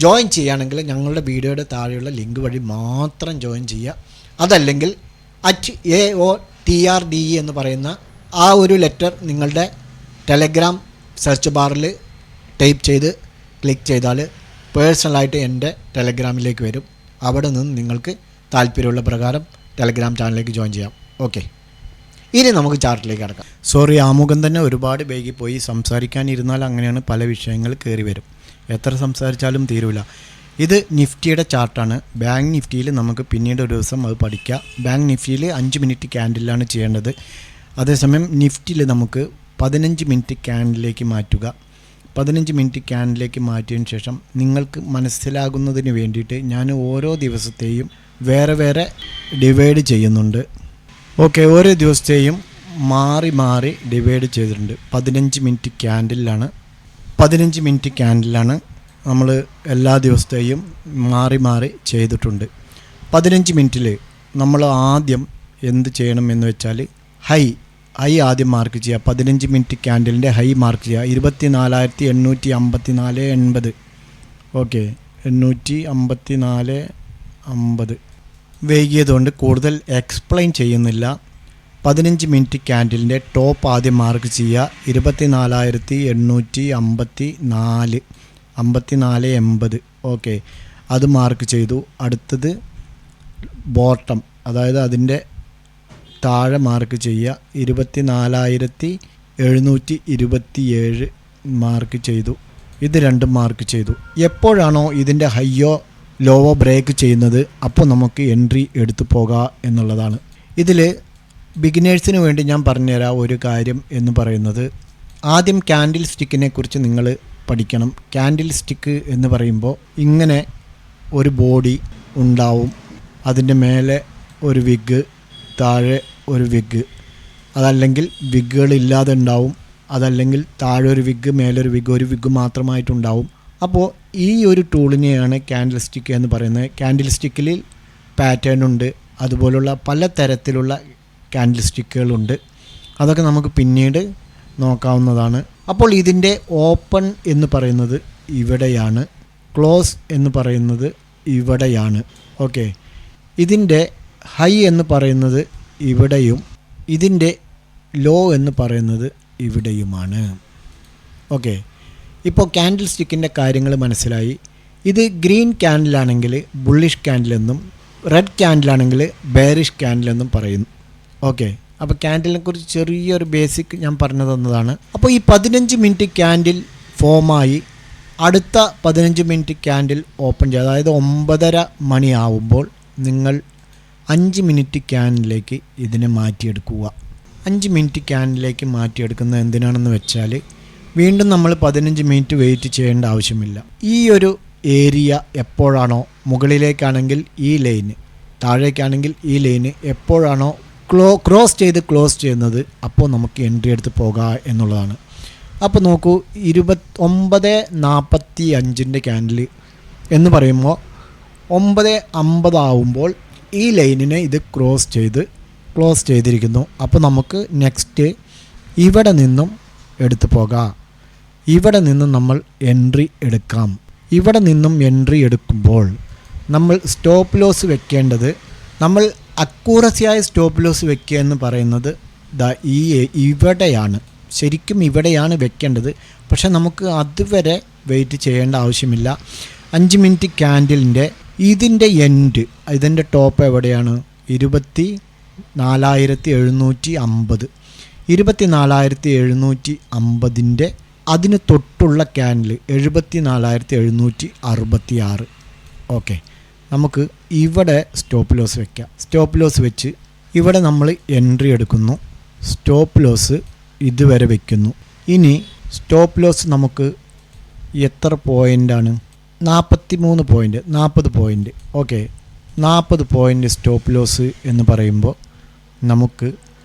ജോയിൻ ചെയ്യുകയാണെങ്കിൽ ഞങ്ങളുടെ വീഡിയോയുടെ താഴെയുള്ള ലിങ്ക് വഴി മാത്രം ജോയിൻ ചെയ്യുക. അതല്ലെങ്കിൽ @AOTRDE എന്ന് പറയുന്ന ആ ഒരു ലെറ്റർ നിങ്ങളുടെ ടെലഗ്രാം സെർച്ച് ബാറിൽ ടൈപ്പ് ചെയ്ത് ക്ലിക്ക് ചെയ്താൽ പേഴ്സണലായിട്ട് എൻ്റെ ടെലഗ്രാമിലേക്ക് വരും. അവിടെ നിന്ന് നിങ്ങൾക്ക് താല്പര്യമുള്ള പ്രകാരം ടെലഗ്രാം ചാനലിലേക്ക് ജോയിൻ ചെയ്യാം. ഓക്കെ, ഇനി നമുക്ക് ചാർട്ടിലേക്ക് കടക്കാം. സോറി, ആമുഖം തന്നെ ഒരുപാട് വൈകിപ്പോയി. സംസാരിക്കാനിരുന്നാൽ അങ്ങനെയാണ്, പല വിഷയങ്ങൾ കയറി വരും. എത്ര സംസാരിച്ചാലും തീരില്ല. ഇത് നിഫ്റ്റിയുടെ ചാർട്ടാണ്. ബാങ്ക് നിഫ്റ്റിയിൽ നമുക്ക് പിന്നീട് ഒരു ദിവസം അത് പഠിക്കാം. ബാങ്ക് നിഫ്റ്റിയിൽ 5 മിനിറ്റ് ക്യാൻഡിലാണ് ചെയ്യേണ്ടത്. അതേസമയം നിഫ്റ്റിയിൽ നമുക്ക് 15 മിനിറ്റ് ക്യാൻഡിലേക്ക് മാറ്റുക. 15 മിനിറ്റ് ക്യാൻഡിലേക്ക് മാറ്റിയതിന് ശേഷം നിങ്ങൾക്ക് മനസ്സിലാകുന്നതിന് വേണ്ടിയിട്ട് ഞാൻ ഓരോ ദിവസത്തെയും വേറെ ഡിവൈഡ് ചെയ്യുന്നുണ്ട്. ഓക്കെ, ഓരോ ദിവസത്തെയും മാറി ഡിവൈഡ് ചെയ്തിട്ടുണ്ട്. 15 മിനിറ്റ് ക്യാൻഡിലാണ് നമ്മൾ എല്ലാ ദിവസത്തെയും മാറി ചെയ്തിട്ടുണ്ട്. 15 മിനിറ്റിൽ നമ്മൾ ആദ്യം എന്ത് ചെയ്യണം എന്ന് വെച്ചാൽ ഹൈ ആദ്യം മാർക്ക് ചെയ്യുക. 15 മിനിറ്റ് ക്യാൻഡിലിൻ്റെ ഹൈ മാർക്ക് ചെയ്യുക. 24,854.80. ഓക്കെ, 854.50. വൈകിയതുകൊണ്ട് കൂടുതൽ എക്സ്പ്ലെയിൻ ചെയ്യുന്നില്ല. 15 മിനിറ്റ് ക്യാൻഡിലിൻ്റെ ടോപ്പ് ആദ്യം മാർക്ക് ചെയ്യുക. 24,854 ഓക്കെ, അത് മാർക്ക് ചെയ്തു. അടുത്തത് ബോട്ടം, അതായത് അതിൻ്റെ താഴെ മാർക്ക് ചെയ്യുക. 24,727 മാർക്ക് ചെയ്തു. ഇത് രണ്ടും മാർക്ക് ചെയ്തു. എപ്പോഴാണോ ഇതിൻ്റെ ഹൈയോ ലോവോ ബ്രേക്ക് ചെയ്യുന്നത് അപ്പോൾ നമുക്ക് എൻട്രി എടുത്തു പോകാം എന്നുള്ളതാണ്. ഇതിൽ ബിഗിനേഴ്സിന് വേണ്ടി ഞാൻ പറഞ്ഞുതരാം ഒരു കാര്യം എന്ന് പറയുന്നത്, ആദ്യം ക്യാൻഡിൽ സ്റ്റിക്കിനെ കുറിച്ച് നിങ്ങൾ പഠിക്കണം. ക്യാൻഡിൽ സ്റ്റിക്ക് എന്ന് പറയുമ്പോൾ ഇങ്ങനെ ഒരു ബോഡി ഉണ്ടാവും, അതിൻ്റെ മേലെ ഒരു വിഗ്, താഴെ ഒരു വിഗ്, അതല്ലെങ്കിൽ വിഗുകളില്ലാതെ ഉണ്ടാവും, അതല്ലെങ്കിൽ താഴെ ഒരു വിഗ്, മേലൊരു വിഗ്, ഒരു വിഗ് മാത്രമായിട്ടുണ്ടാവും. അപ്പോൾ ഈ ഒരു ടൂളിനെയാണ് ക്യാൻഡിൽ സ്റ്റിക്ക് എന്ന് പറയുന്നത്. ക്യാൻഡിൽ സ്റ്റിക്കിൽ പാറ്റേൺ ഉണ്ട്, അതുപോലുള്ള പല തരത്തിലുള്ള ക്യാൻഡിൽ സ്റ്റിക്കുകളുണ്ട്. അതൊക്കെ നമുക്ക് പിന്നീട് നോക്കാവുന്നതാണ്. അപ്പോൾ ഇതിൻ്റെ ഓപ്പൺ എന്ന് പറയുന്നത് ഇവിടെയാണ്, ക്ലോസ് എന്ന് പറയുന്നത് ഇവിടെയാണ്. ഓക്കെ, ഇതിൻ്റെ ഹൈ എന്ന് പറയുന്നത് ഇവിടെയും ഇതിൻ്റെ ലോ എന്ന് പറയുന്നത് ഇവിടെയുമാണ്. ഓക്കെ, ഇപ്പോൾ ക്യാൻഡിൽ സ്റ്റിക്കിൻ്റെ കാര്യങ്ങൾ മനസ്സിലായി. ഇത് ഗ്രീൻ ക്യാൻഡിലാണെങ്കിൽ ബുള്ളിഷ് ക്യാൻഡിലെന്നും റെഡ് ക്യാൻഡിലാണെങ്കിൽ ബെയറിഷ് ക്യാൻഡിലെന്നും പറയുന്നു. ഓക്കെ, അപ്പോൾ ക്യാൻഡിലിനെ കുറിച്ച് ചെറിയൊരു ബേസിക് ഞാൻ പറഞ്ഞു തന്നതാണ്. അപ്പോൾ ഈ 15 മിനിറ്റ് ക്യാൻഡിൽ ഫോമായി അടുത്ത 15 മിനിറ്റ് ക്യാൻഡിൽ ഓപ്പൺ ചെയ്യുക. അതായത് 9:30 മണിയാവുമ്പോൾ നിങ്ങൾ 5 മിനിറ്റ് ക്യാൻഡിലേക്ക് ഇതിനെ മാറ്റിയെടുക്കുക. 5 മിനിറ്റ് ക്യാൻഡിലേക്ക് മാറ്റിയെടുക്കുന്നത് എന്തിനാണെന്ന് വെച്ചാൽ, വീണ്ടും നമ്മൾ 15 മിനിറ്റ് വെയിറ്റ് ചെയ്യേണ്ട ആവശ്യമില്ല. ഈ ഒരു ഏരിയ എപ്പോഴാണോ, മുകളിലേക്കാണെങ്കിൽ ഈ ലൈന്, താഴേക്കാണെങ്കിൽ ഈ ലൈന് എപ്പോഴാണോ ക്ലോസ് ചെയ്യുന്നത് അപ്പോൾ നമുക്ക് എൻട്രി എടുത്ത് പോകാം എന്നുള്ളതാണ്. അപ്പോൾ നോക്കൂ, 29:45 ക്യാൻഡിൽ എന്ന് പറയുമ്പോൾ 9:50 ആവുമ്പോൾ ഈ ലൈനിനെ ഇത് ക്ലോസ് ചെയ്തിരിക്കുന്നു. അപ്പോൾ നമുക്ക് നെക്സ്റ്റ് ഇവിടെ നിന്നും എടുത്തു പോകാം. ഇവിടെ നിന്നും നമ്മൾ എൻട്രി എടുക്കാം. ഇവിടെ നിന്നും എൻട്രി എടുക്കുമ്പോൾ നമ്മൾ സ്റ്റോപ്പ് ലോസ് വെക്കേണ്ടത്, നമ്മൾ അക്യൂറസിയായ സ്റ്റോപ്പ് ലോസ് വെക്കുക എന്ന് പറയുന്നത് ഇവിടെയാണ്. ശരിക്കും ഇവിടെയാണ് വെക്കേണ്ടത്. പക്ഷെ നമുക്ക് അതുവരെ വെയിറ്റ് ചെയ്യേണ്ട ആവശ്യമില്ല. 5 മിനിറ്റ് ക്യാൻഡിലിൻ്റെ ഇതിൻ്റെ എൻഡ്, ഇതിൻ്റെ ടോപ്പ് എവിടെയാണ്? 24,750. 24,750ൻ്റെ അതിന് തൊട്ടുള്ള ക്യാൻഡിൽ 74,766. ഓക്കെ, നമുക്ക് ഇവിടെ സ്റ്റോപ്പ് ലോസ് വെക്കാം. സ്റ്റോപ്പ് ലോസ് വെച്ച് ഇവിടെ നമ്മൾ എൻട്രി എടുക്കുന്നു. സ്റ്റോപ്പ് ലോസ് ഇതുവരെ വയ്ക്കുന്നു. ഇനി സ്റ്റോപ്പ് ലോസ് നമുക്ക് എത്ര പോയിൻ്റാണ്? 43 point, 40 point. Okay, 40 point stop loss എന്ന് പറയുമ്പോൾ നമുക്ക്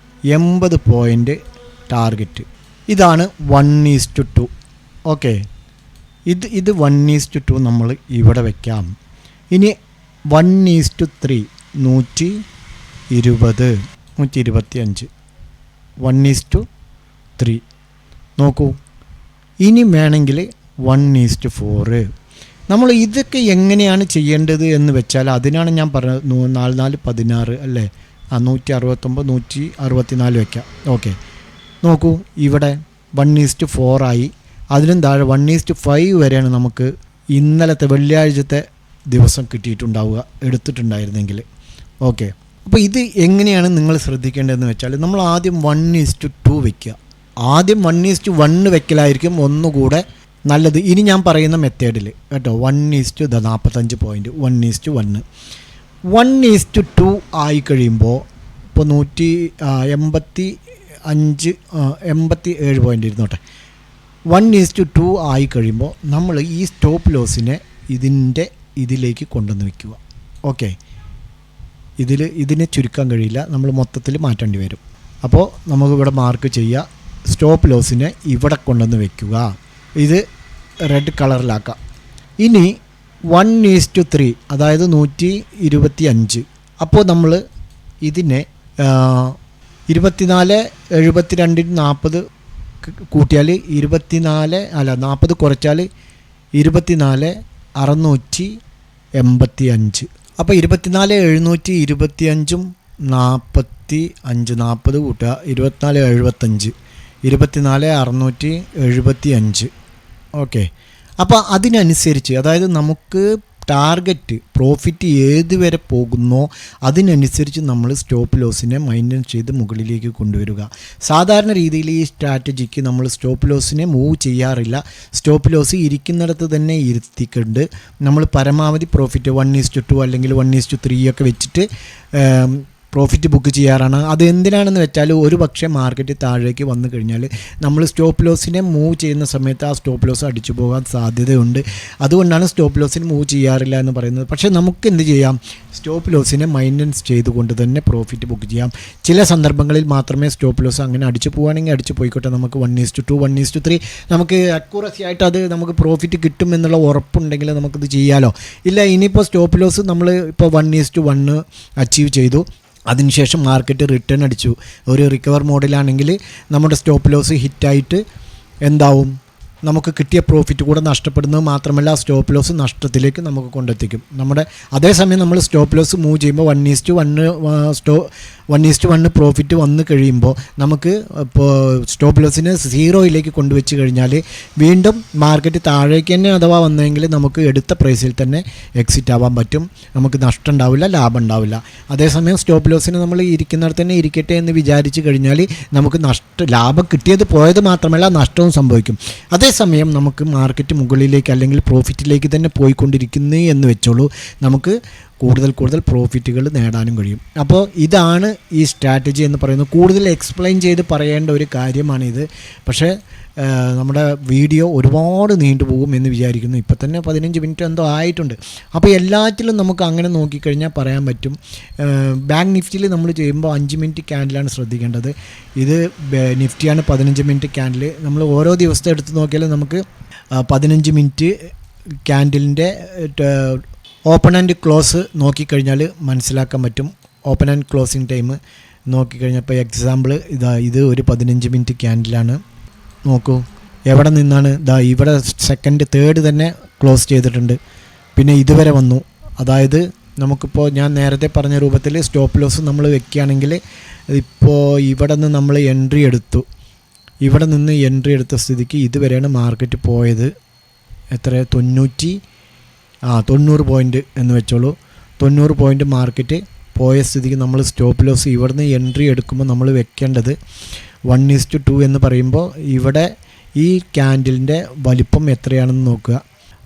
80 പോയിൻ്റ് ടാർഗറ്റ്. ഇതാണ് 1:2. ഓക്കെ, ഇത് 1:2 നമ്മൾ ഇവിടെ വയ്ക്കാം. ഇനി 1:3 120 125 1:3 നോക്കൂ. ഇനി വേണമെങ്കിൽ 1:4. നമ്മൾ ഇതൊക്കെ എങ്ങനെയാണ് ചെയ്യേണ്ടത് എന്ന് വെച്ചാൽ അതിനാണ് ഞാൻ പറഞ്ഞത് 4 16 അല്ലേ, 169 164 വയ്ക്കാം. ഓക്കെ, നോക്കൂ, ഇവിടെ 1:4 ആയി. അതിനും താഴെ 1:5 വരെയാണ് നമുക്ക് ഇന്നലത്തെ വെള്ളിയാഴ്ചത്തെ ദിവസം കിട്ടിയിട്ടുണ്ടാവുക, എടുത്തിട്ടുണ്ടായിരുന്നെങ്കിൽ. ഓക്കെ, അപ്പോൾ ഇത് എങ്ങനെയാണ് നിങ്ങൾ ശ്രദ്ധിക്കേണ്ടതെന്ന് വെച്ചാൽ, നമ്മൾ ആദ്യം 1:2 വയ്ക്കുക. ആദ്യം 1:1 വെക്കലായിരിക്കും ഒന്നുകൂടെ നല്ലത്. ഇനി ഞാൻ പറയുന്ന മെത്തേഡിൽ കേട്ടോ, 1:45 പോയിൻ്റ് 1:1. 1:2 ആയി കഴിയുമ്പോൾ ഇപ്പോൾ 187 പോയിൻ്റ് ഇരുന്നോട്ടെ. 1:2 ആയി കഴിയുമ്പോൾ നമ്മൾ ഈ സ്റ്റോപ്പ് ലോസിനെ ഇതിലേക്ക് കൊണ്ടുവന്ന് വയ്ക്കുക. ഓക്കെ, ഇതിനെ ചുരുക്കാൻ കഴിയില്ല, നമ്മൾ മൊത്തത്തിൽ മാറ്റേണ്ടി വരും. അപ്പോൾ നമുക്കിവിടെ മാർക്ക് ചെയ്യുക, സ്റ്റോപ്പ് ലോസിനെ ഇവിടെ കൊണ്ടുവന്ന് വയ്ക്കുക. ഇത് റെഡ് കളറിലാക്കാം. ഇനി 1:3, അതായത് 125. അപ്പോൾ നമ്മൾ ഇതിനെ 24 72 40 കൂട്ടിയാൽ 40 കുറച്ചാൽ 24 685. അപ്പോൾ 24 725 40 കൂട്ടുക 24 75 24 ഓക്കെ. അപ്പോൾ അതിനനുസരിച്ച്, അതായത് നമുക്ക് ടാർഗറ്റ് പ്രോഫിറ്റ് ഏതുവരെ പോകുന്നോ അതിനനുസരിച്ച് നമ്മൾ സ്റ്റോപ്പ് ലോസിനെ മെയിൻറ്റെയിൻ ചെയ്ത് മുകളിലേക്ക് കൊണ്ടുവരിക. സാധാരണ രീതിയിൽ ഈ സ്ട്രാറ്റജിക്ക് നമ്മൾ സ്റ്റോപ്പ് ലോസിനെ മൂവ് ചെയ്യാറില്ല. സ്റ്റോപ്പ് ലോസ് ഇരിക്കുന്നിടത്ത് തന്നെ ഇരുത്തിക്കൊണ്ട് നമ്മൾ പരമാവധി പ്രോഫിറ്റ് 1:2 അല്ലെങ്കിൽ 1:3 ഒക്കെ വെച്ചിട്ട് പ്രോഫിറ്റ് ബുക്ക് ചെയ്യാറാണ്. അത് എന്തിനാണെന്ന് വെച്ചാൽ, ഒരു പക്ഷേ മാർക്കറ്റ് താഴേക്ക് വന്നു കഴിഞ്ഞാൽ നമ്മൾ സ്റ്റോപ്പ് ലോസിനെ മൂവ് ചെയ്യുന്ന സമയത്ത് ആ സ്റ്റോപ്പ് ലോസ് അടിച്ചു പോകാൻ സാധ്യതയുണ്ട്. അതുകൊണ്ടാണ് സ്റ്റോപ്പ് ലോസിന് മൂവ് ചെയ്യാറില്ല എന്ന് പറയുന്നത്. പക്ഷേ നമുക്ക് എന്ത് ചെയ്യാം, സ്റ്റോപ്പ് ലോസിനെ മെയിൻ്റെനൻസ് ചെയ്തുകൊണ്ട് തന്നെ പ്രോഫിറ്റ് ബുക്ക് ചെയ്യാം. ചില സന്ദർഭങ്ങളിൽ മാത്രമേ സ്റ്റോപ്പ് ലോസ് അങ്ങനെ അടിച്ചു പോവുകയാണെങ്കിൽ അടിച്ചു പോയിക്കോട്ടെ, നമുക്ക് 1:2 1:3 നമുക്ക് അക്യൂറസി ആയിട്ട് അത് നമുക്ക് പ്രോഫിറ്റ് കിട്ടും എന്നുള്ള ഉറപ്പുണ്ടെങ്കിൽ നമുക്കിത് ചെയ്യാമല്ലോ. ഇല്ല, ഇനിയിപ്പോൾ സ്റ്റോപ്പ് ലോസ് നമ്മൾ ഇപ്പോൾ 1:1 അച്ചീവ് ചെയ്തു, അതിനുശേഷം മാർക്കറ്റ് റിട്ടേൺ അടിച്ചു, ഒരു റിക്കവർ മോഡിലാണെങ്കിൽ നമ്മുടെ സ്റ്റോപ്പ് ലോസ് ഹിറ്റായിട്ട് എന്താവും, നമുക്ക് കിട്ടിയ പ്രോഫിറ്റ് കൂടെ നഷ്ടപ്പെടുന്നത് മാത്രമല്ല സ്റ്റോപ്പ് ലോസ് നഷ്ടത്തിലേക്ക് നമുക്ക് കൊണ്ടെത്തിക്കും. അതേസമയം നമ്മൾ സ്റ്റോപ്പ് ലോസ് മൂവ് ചെയ്യുമ്പോൾ 1:1 പ്രോഫിറ്റ് വന്നു കഴിയുമ്പോൾ നമുക്ക് ഇപ്പോൾ സ്റ്റോപ്പ് ലോസിനെ 0യിലേക്ക് കൊണ്ടുവച്ച് കഴിഞ്ഞാൽ വീണ്ടും മാർക്കറ്റ് താഴേക്ക് തന്നെ അഥവാ വന്നെങ്കിൽ നമുക്ക് എടുത്ത പ്രൈസിൽ തന്നെ എക്സിറ്റ് ആവാൻ പറ്റും. നമുക്ക് നഷ്ടം ഉണ്ടാവില്ല, ലാഭം ഉണ്ടാവില്ല. അതേസമയം സ്റ്റോപ്പ് ലോസിന് നമ്മൾ ഇരിക്കുന്നിടത്ത് തന്നെ ഇരിക്കട്ടെ എന്ന് വിചാരിച്ച് കഴിഞ്ഞാൽ നമുക്ക് ലാഭം കിട്ടിയത് പോയത് മാത്രമല്ല നഷ്ടവും സംഭവിക്കും. അതേസമയം നമുക്ക് മാർക്കറ്റ് മുകളിലേക്ക് അല്ലെങ്കിൽ പ്രോഫിറ്റിലേക്ക് തന്നെ പോയിക്കൊണ്ടിരിക്കുന്നു എന്ന് വെച്ചോളൂ, നമുക്ക് കൂടുതൽ പ്രോഫിറ്റുകൾ നേടാനും കഴിയും. അപ്പോൾ ഇതാണ് ഈ സ്ട്രാറ്റജി എന്ന് പറയുന്നത്. കൂടുതൽ എക്സ്പ്ലെയിൻ ചെയ്ത് പറയേണ്ട ഒരു കാര്യമാണിത്. പക്ഷേ നമ്മുടെ വീഡിയോ ഒരുപാട് നീണ്ടുപോകും എന്ന് വിചാരിക്കുന്നു. ഇപ്പം തന്നെ 15 മിനിറ്റ് എന്തോ ആയിട്ടുണ്ട്. അപ്പോൾ എല്ലാറ്റിലും നമുക്ക് അങ്ങനെ നോക്കിക്കഴിഞ്ഞാൽ പറയാൻ പറ്റും. ബാങ്ക് നിഫ്റ്റിയിൽ നമ്മൾ ചെയ്യുമ്പോൾ 5 മിനിറ്റ് ക്യാൻഡിലാണ് ശ്രദ്ധിക്കേണ്ടത്. ഇത് നിഫ്റ്റിയാണ് 15 മിനിറ്റ് ക്യാൻഡിൽ. നമ്മൾ ഓരോ ദിവസത്തെ എടുത്ത് നോക്കിയാൽ നമുക്ക് 15 മിനിറ്റ് ക്യാൻഡിലിൻ്റെ ഓപ്പൺ ആൻഡ് ക്ലോസ് നോക്കിക്കഴിഞ്ഞാൽ മനസ്സിലാക്കാൻ പറ്റും. ഓപ്പൺ ആൻഡ് ക്ലോസിങ് ടൈം നോക്കിക്കഴിഞ്ഞപ്പോൾ എക്സാമ്പിൾ ഇത് ഒരു 15 മിനിറ്റ് ക്യാൻഡിലാണ്. നോക്കൂ എവിടെ നിന്നാണ്, ഇവിടെ സെക്കൻഡ് തേർഡ് തന്നെ ക്ലോസ് ചെയ്തിട്ടുണ്ട്. പിന്നെ ഇതുവരെ വന്നു. അതായത് നമുക്കിപ്പോൾ ഞാൻ നേരത്തെ പറഞ്ഞ രൂപത്തിൽ സ്റ്റോപ്പ് ലോസ് നമ്മൾ വെക്കുകയാണെങ്കിൽ ഇപ്പോൾ ഇവിടെ നിന്ന് നമ്മൾ എൻട്രി എടുത്തു. ഇവിടെ നിന്ന് എൻട്രി എടുത്ത സ്ഥിതിക്ക് ഇതുവരെയാണ് മാർക്കറ്റ് പോയത്. എത്ര 90 പോയിൻ്റ് എന്ന് വെച്ചോളൂ. 90 പോയിൻ്റ് മാർക്കറ്റ് പോയ സ്ഥിതിക്ക് നമ്മൾ സ്റ്റോപ്പ് ലോസ് ഇവിടെ നിന്ന് എൻട്രി എടുക്കുമ്പോൾ നമ്മൾ വെക്കേണ്ടത് 1:2 എന്ന് പറയുമ്പോൾ ഇവിടെ ഈ ക്യാൻഡിലിൻ്റെ വലിപ്പം എത്രയാണെന്ന് നോക്കുക.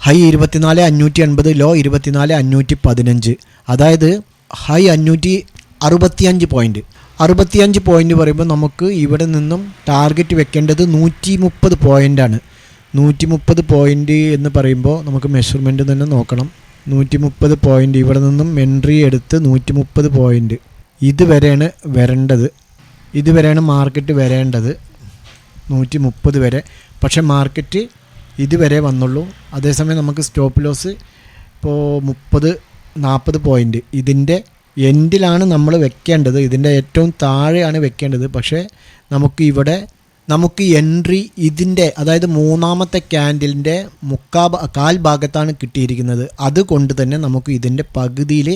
High 24,580, low 24,515. അതായത് ഹൈ 565 പോയിൻറ്റ്. 65 പോയിൻ്റ് പറയുമ്പോൾ നമുക്ക് ഇവിടെ നിന്നും ടാർഗറ്റ് വെക്കേണ്ടത് 130 പോയിൻ്റാണ്. 130 പോയിൻ്റ് എന്ന് പറയുമ്പോൾ നമുക്ക് മെഷർമെൻറ്റ് തന്നെ നോക്കണം. 130 പോയിൻ്റ് ഇവിടെ നിന്നും എൻട്രി എടുത്ത് 130 പോയിൻ്റ് ഇതുവരെയാണ് വരേണ്ടത്. ഇതുവരെയാണ് മാർക്കറ്റ് വരേണ്ടത് 130 വരെ. പക്ഷേ മാർക്കറ്റ് ഇതുവരെ വന്നുള്ളൂ. അതേസമയം നമുക്ക് സ്റ്റോപ്പ് ലോസ് ഇപ്പോൾ 30-40 പോയിൻ്റ് ഇതിൻ്റെ എൻഡിലാണ് നമ്മൾ വെക്കേണ്ടത്. ഇതിൻ്റെ ഏറ്റവും താഴെയാണ് വെക്കേണ്ടത്. പക്ഷേ നമുക്ക് എൻട്രി ഇതിൻ്റെ, അതായത് മൂന്നാമത്തെ ക്യാൻഡിലിൻ്റെ കാൽ ഭാഗത്താണ് കിട്ടിയിരിക്കുന്നത്. അതുകൊണ്ട് തന്നെ നമുക്ക് ഇതിൻ്റെ പകുതിയിൽ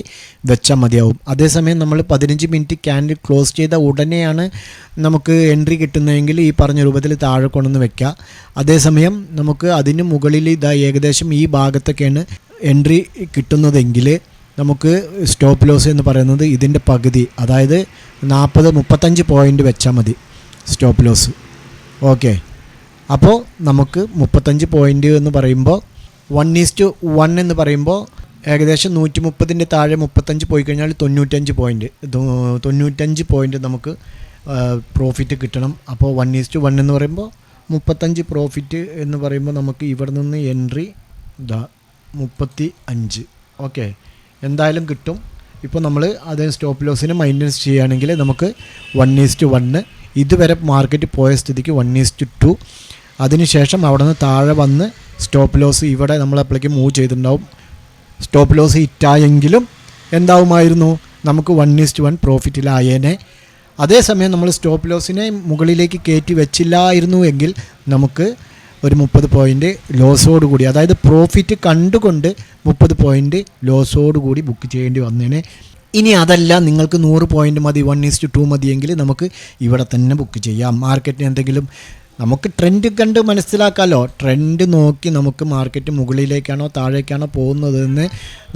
വെച്ചാൽ മതിയാവും. അതേസമയം നമ്മൾ 15 മിനിറ്റ് ക്യാൻഡിൽ ക്ലോസ് ചെയ്ത ഉടനെയാണ് നമുക്ക് എൻട്രി കിട്ടുന്നതെങ്കിൽ ഈ പറഞ്ഞ രൂപത്തിൽ താഴെ കൊണ്ടുവന്ന് വെക്കുക. അതേസമയം നമുക്ക് അതിന് മുകളിൽ ഏകദേശം ഈ ഭാഗത്തൊക്കെയാണ് എൻട്രി കിട്ടുന്നതെങ്കിൽ നമുക്ക് സ്റ്റോപ്പ് ലോസ് എന്ന് പറയുന്നത് ഇതിൻ്റെ പകുതി, അതായത് 35 പോയിൻ്റ് വെച്ചാൽ മതി സ്റ്റോപ്പ് ലോസ്. ഓക്കെ, അപ്പോൾ നമുക്ക് 35 പോയിൻ്റ് എന്ന് പറയുമ്പോൾ 1:1 എന്ന് പറയുമ്പോൾ ഏകദേശം 130ൻ്റെ താഴെ 35 പോയി കഴിഞ്ഞാൽ 95 പോയിൻ്റ് നമുക്ക് പ്രോഫിറ്റ് കിട്ടണം. അപ്പോൾ 1:1 എന്ന് പറയുമ്പോൾ 35 പ്രോഫിറ്റ് എന്ന് പറയുമ്പോൾ നമുക്ക് ഇവിടെ നിന്ന് എൻട്രി 35. ഓക്കെ, എന്തായാലും കിട്ടും. ഇപ്പോൾ നമ്മൾ അത് സ്റ്റോപ്പ് ലോസിനെ മെയിൻ്റെനൻസ് ചെയ്യുകയാണെങ്കിൽ നമുക്ക് 1:1 ഇതുവരെ മാർക്കറ്റ് പോയ സ്ഥിതിക്ക് 1:2. അതിനുശേഷം അവിടെ നിന്ന് താഴെ വന്ന് സ്റ്റോപ്പ് ലോസ് ഇവിടെ നമ്മൾ അപ്പോഴേക്ക് മൂവ് ചെയ്തിട്ടുണ്ടാവും. സ്റ്റോപ്പ് ലോസ് ഹിറ്റായെങ്കിലും എന്താവുമായിരുന്നു, നമുക്ക് 1:1 പ്രോഫിറ്റിലായേനെ. അതേസമയം നമ്മൾ സ്റ്റോപ്പ് ലോസിനെ മുകളിലേക്ക് കയറ്റി വെച്ചില്ലായിരുന്നു എങ്കിൽ നമുക്ക് ഒരു 30 പോയിൻ്റ് ലോസോടുകൂടി, അതായത് പ്രോഫിറ്റ് കണ്ടുകൊണ്ട് 30 പോയിൻ്റ് ലോസോടുകൂടി ബുക്ക് ചെയ്യേണ്ടി വന്നേനെ. ഇനി അതല്ല നിങ്ങൾക്ക് 100 പോയിൻ്റ് മതി, 1:2 മതിയെങ്കിൽ നമുക്ക് ഇവിടെ തന്നെ ബുക്ക് ചെയ്യാം. മാർക്കറ്റിന് എന്തെങ്കിലും നമുക്ക് ട്രെൻഡ് കണ്ട് മനസ്സിലാക്കാമല്ലോ. ട്രെൻഡ് നോക്കി നമുക്ക് മാർക്കറ്റ് മുകളിലേക്കാണോ താഴേക്കാണോ പോകുന്നതെന്ന്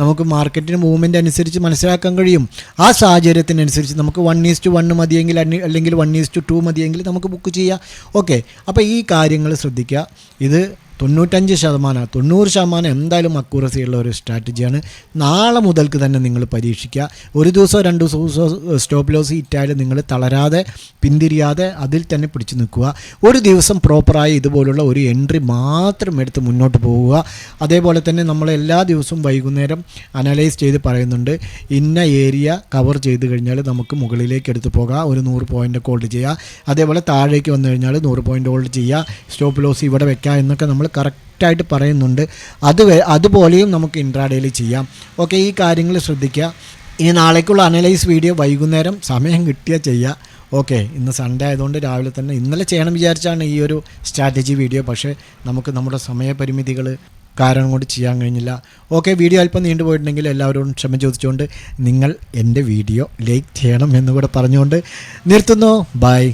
നമുക്ക് മാർക്കറ്റിന് മൂവ്മെൻറ്റ് അനുസരിച്ച് മനസ്സിലാക്കാൻ കഴിയും. ആ സാഹചര്യത്തിനനുസരിച്ച് നമുക്ക് 1:1 മതിയെങ്കിൽ അല്ലെങ്കിൽ 1:2 മതിയെങ്കിൽ നമുക്ക് ബുക്ക് ചെയ്യാം. ഓക്കെ, അപ്പോൾ ഈ കാര്യങ്ങൾ ശ്രദ്ധിക്കുക. ഇത് 90% എന്തായാലും അക്യൂറസി ഉള്ള ഒരു സ്ട്രാറ്റജിയാണ്. നാളെ മുതൽക്ക് തന്നെ നിങ്ങൾ പരീക്ഷിക്കുക. ഒരു ദിവസമോ 2 ദിവസമോ സ്റ്റോപ്പ് ലോസ് ഹിറ്റായാലും നിങ്ങൾ തളരാതെ പിന്തിരിയാതെ അതിൽ തന്നെ പിടിച്ചു നിൽക്കുക. ഒരു ദിവസം പ്രോപ്പറായി ഇതുപോലുള്ള ഒരു എൻട്രി മാത്രം എടുത്ത് മുന്നോട്ട് പോവുക. അതേപോലെ തന്നെ നമ്മൾ എല്ലാ ദിവസവും വൈകുന്നേരം അനലൈസ് ചെയ്ത് പറയുന്നുണ്ട്, ഇന്ന ഏരിയ കവർ ചെയ്ത് കഴിഞ്ഞാൽ നമുക്ക് മുകളിലേക്ക് എടുത്ത് പോകാം, ഒരു 100 പോയിൻ്റ് ഹോൾഡ് ചെയ്യുക. അതേപോലെ താഴേക്ക് വന്നു കഴിഞ്ഞാൽ 100 പോയിൻ്റ് ഹോൾഡ് ചെയ്യുക, സ്റ്റോപ്പ് ലോസ് ഇവിടെ വെക്കുക എന്നൊക്കെ നമ്മൾ കറക്റ്റായിട്ട് പറയുന്നുണ്ട്. അതുപോലെയും നമുക്ക് ഇൻട്രാഡേയിൽ ചെയ്യാം. ഓക്കെ, ഈ കാര്യങ്ങൾ ശ്രദ്ധിക്കുക. ഇനി നാളേക്കുള്ള അനലൈസ് വീഡിയോ വൈകുന്നേരം സമയം കിട്ടിയാൽ ചെയ്യുക. ഓക്കെ, ഇന്ന് സൺഡേ ആയതുകൊണ്ട് രാവിലെ തന്നെ ഇന്നലെ ചെയ്യണം വിചാരിച്ചാണ് ഈ ഒരു സ്ട്രാറ്റജി വീഡിയോ, പക്ഷേ നമുക്ക് നമ്മുടെ സമയപരിമിതികൾ കാരണം കൊണ്ട് ചെയ്യാൻ കഴിഞ്ഞില്ല. ഓക്കെ, വീഡിയോ അല്പം നീണ്ടുപോയിട്ടുണ്ടെങ്കിൽ എല്ലാവരോടും ക്ഷമ ചോദിച്ചുകൊണ്ട് നിങ്ങൾ എൻ്റെ വീഡിയോ ലൈക്ക് ചെയ്യണം എന്നുകൂടെ പറഞ്ഞുകൊണ്ട് നിർത്തുന്നു. ബൈ.